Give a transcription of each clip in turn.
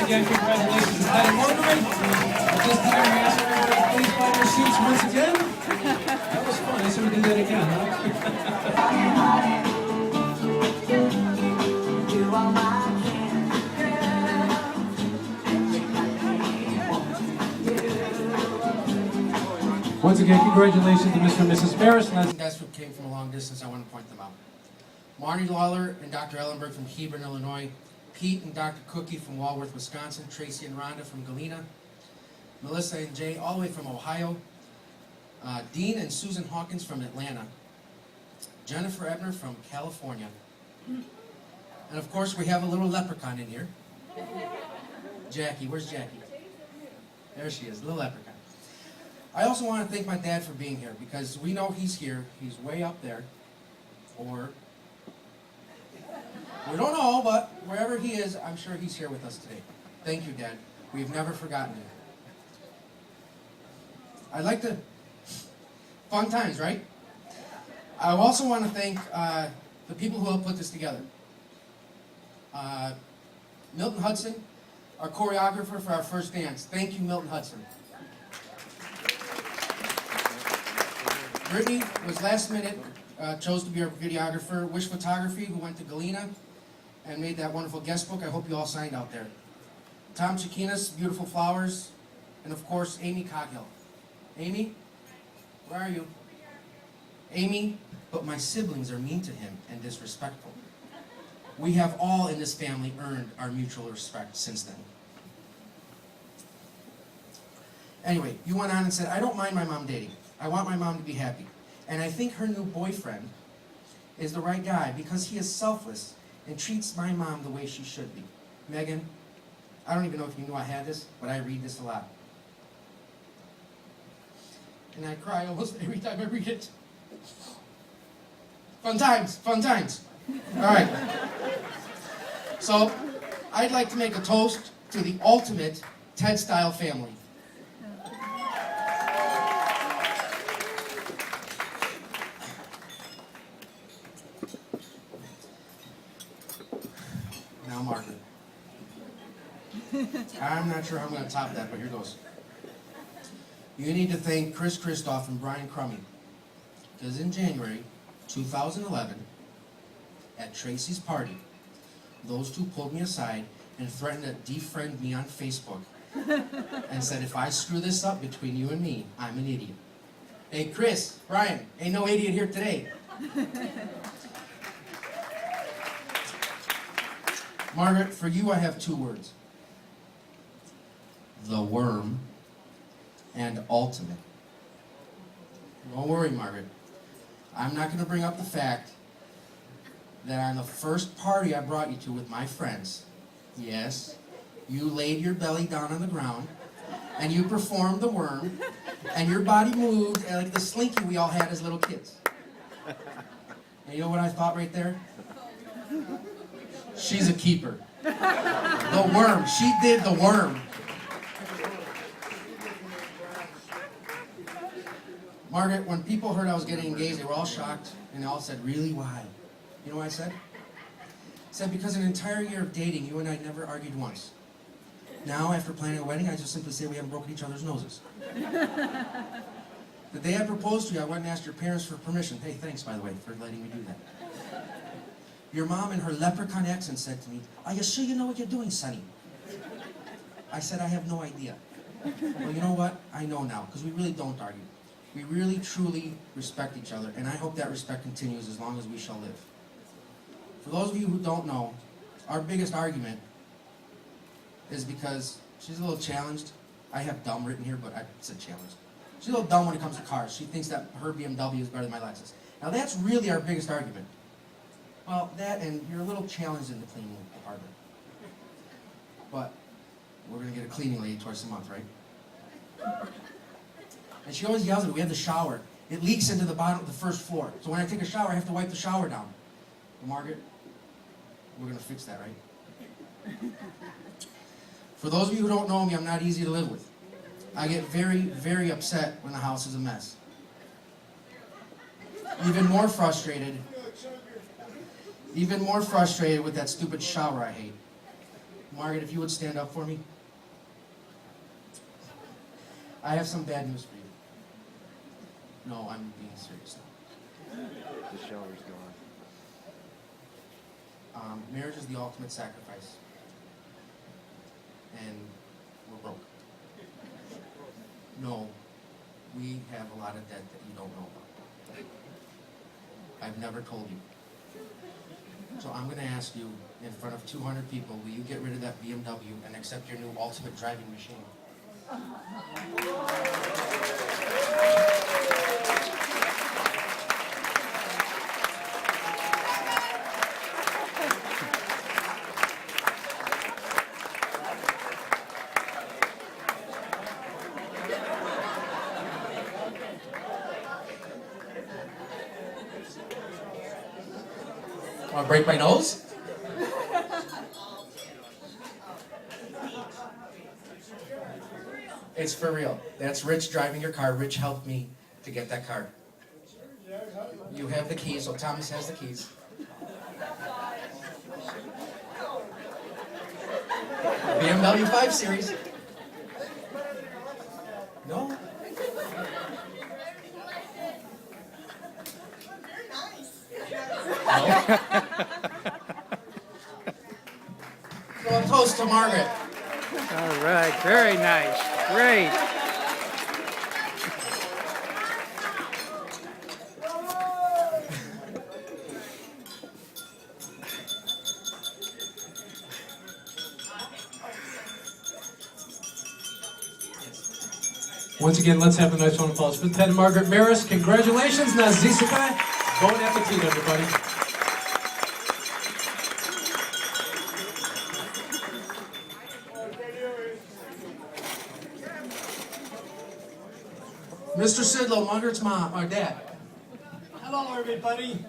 again, congratulations to Ted and Margaret. At this time, we ask everybody to please find your seats once again. That was fun. I said we can do that again, huh? Once again, congratulations to Mr. and Mrs. Ferris. Guys who came from a long distance, I want to point them out. Marnie Lawler and Dr. Ellenberg from Hebron, Illinois. Pete and Dr. Cookie from Walworth, Wisconsin. Tracy and Rhonda from Galena. Melissa and Jay all the way from Ohio. Dean and Susan Hawkins from Atlanta. Jennifer Ebner from California. And of course, we have a little leprechaun in here. Jackie, where's Jackie? There she is, little leprechaun. I also want to thank my dad for being here, because we know he's here. He's way up there. Or, we don't know, but wherever he is, I'm sure he's here with us today. Thank you, Dad. We've never forgotten you. I'd like to... Fun times, right? I also want to thank the people who helped put this together. Milton Hudson, our choreographer for our first dance. Thank you, Milton Hudson. Brittany was last minute, chose to be our videographer. Wish Photography, who went to Galena and made that wonderful guest book. I hope you all signed out there. Tom Chiquinas, Beautiful Flowers. And of course, Amy Coghill. Amy, where are you? Amy, but my siblings are mean to him and disrespectful. We have all in this family earned our mutual respect since then. Anyway, you went on and said, I don't mind my mom dating. I want my mom to be happy. And I think her new boyfriend is the right guy because he is selfless and treats my mom the way she should be. Megan, I don't even know if you knew I had this, but I read this a lot. And I cry almost every time I read it. Fun times, fun times. All right. So, I'd like to make a toast to the ultimate Ted-style family. Now, Margaret. I'm not sure how I'm going to top that, but here goes. You need to thank Chris Christoph and Brian Crummy, because in January 2011, at Tracy's party, those two pulled me aside and threatened to defriend me on Facebook and said, if I screw this up between you and me, I'm an idiot. Hey, Chris, Brian, ain't no idiot here today. Margaret, for you I have two words. The worm and ultimate. Don't worry, Margaret. I'm not going to bring up the fact that on the first party I brought you to with my friends, yes, you laid your belly down on the ground, and you performed the worm, and your body moved like the slinky we all had as little kids. And you know what I thought right there? She's a keeper. The worm. She did the worm. Margaret, when people heard I was getting engaged, they were all shocked, and they all said, really, why? You know what I said? I said, because an entire year of dating, you and I never argued once. Now, after planning a wedding, I just simply say we haven't broken each other's noses. The day I proposed to you, I went and asked your parents for permission. Hey, thanks, by the way, for letting me do that. Your mom, in her leprechaun accent, said to me, are you sure you know what you're doing, Sonny? I said, I have no idea. Well, you know what? I know now, because we really don't argue. We really, truly respect each other, and I hope that respect continues as long as we shall live. For those of you who don't know, our biggest argument is because she's a little challenged. I have dumb written here, but I said challenged. She's a little dumb when it comes to cars. She thinks that her BMW is better than my Lexus. Now that's really our biggest argument. Well, that and you're a little challenged in the cleaning department. But we're going to get a cleaning lady twice a month, right? And she always yells at me, we have the shower. It leaks into the bottom of the first floor. So when I take a shower, I have to wipe the shower down. Well, Margaret, we're going to fix that, right? For those of you who don't know me, I'm not easy to live with. I get very, very upset when the house is a mess. Even more frustrated with that stupid shower I hate. Margaret, if you would stand up for me. I have some bad news for you. No, I'm being serious now. The shower's gone. Marriage is the ultimate sacrifice. And we're broke. No, we have a lot of debt that you don't know about. I've never told you. So I'm going to ask you, in front of 200 people, will you get rid of that BMW and accept your new ultimate driving machine? Want to break my nose? It's for real. That's Rich driving your car. Rich helped me to get that car. You have the keys, so Thomas has the keys. BMW 5 Series. No? No? So a toast to Margaret. All right, very nice. Great. Once again, let's have a nice round of applause for Ted and Margaret Maris. Congratulations, Nazisika. Bon appetit, everybody. Mr. Sidlow, Margaret's mom, or dad. Hello, everybody.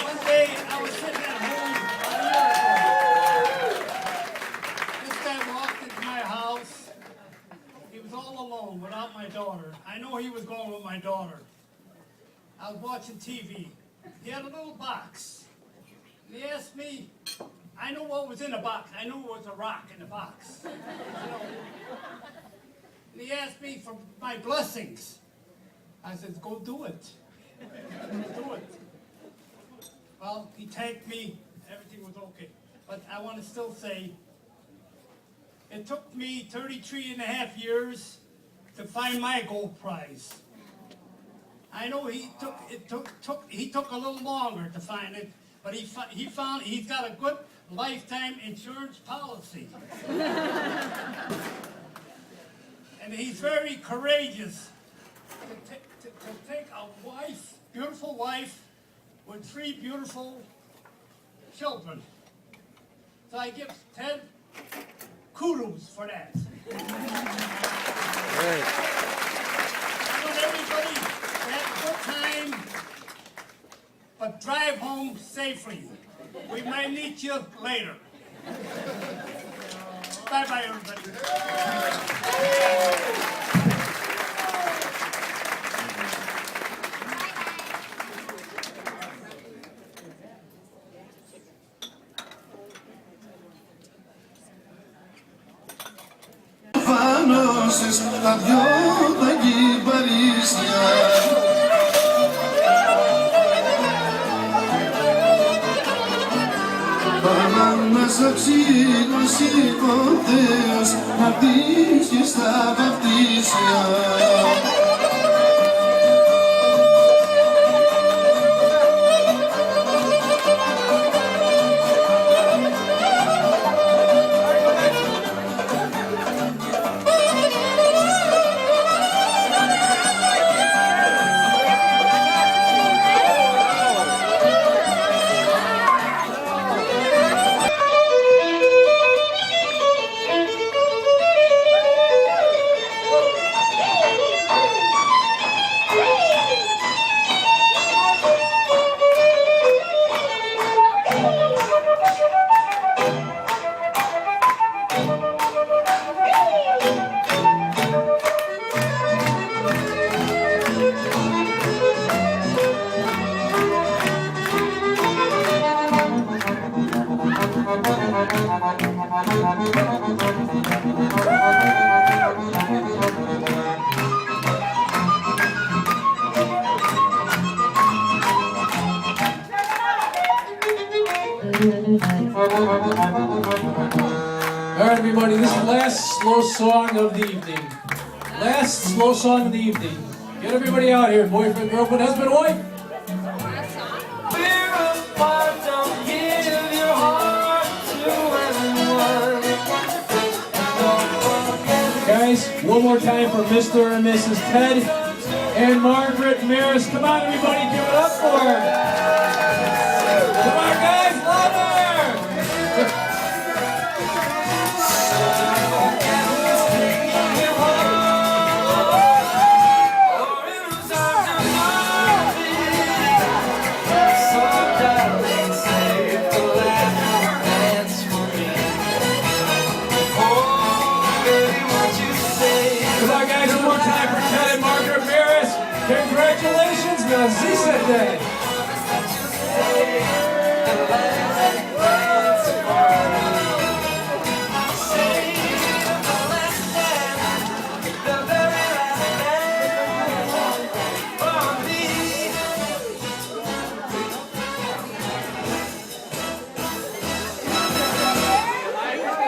One day I was sitting at home a year ago. This guy walked into my house. He was all alone without my daughter. I know he was going with my daughter. I was watching TV. He had a little box. And he asked me, I knew what was in the box. I knew it was a rock in the box. You know. And he asked me for my blessings. I said, go do it. Go do it. Well, he thanked me. Everything was okay. But I want to still say, it took me 33 and a half years to find my gold prize. I know he took a little longer to find it, but he's got a good lifetime insurance policy. And he's very courageous to take a wife, beautiful wife, with 3 beautiful children. So I give Ted kudos for that. Great. I want everybody to have a good time, but drive home safely. We might need you later. Bye-bye, everybody. Φανώσεις τα δυο τα κυπαρίσια. Μέσα ξύλωση ποτές να δείξεις τα βαπτίσια. All right, everybody, this is the last slow song of the evening. Last slow song of the evening. Get everybody out here, boyfriend, girlfriend, husband, wife. We're apart, don't give your heart to anyone. Don't forget. Guys, one more time for Mr. and Mrs. Ted and Margaret Maris. Come on, everybody, give it up for her. Come on, guys, louder! Congratulations, na Zisete!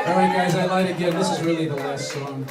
All right, guys, I lied again. This is really the last song.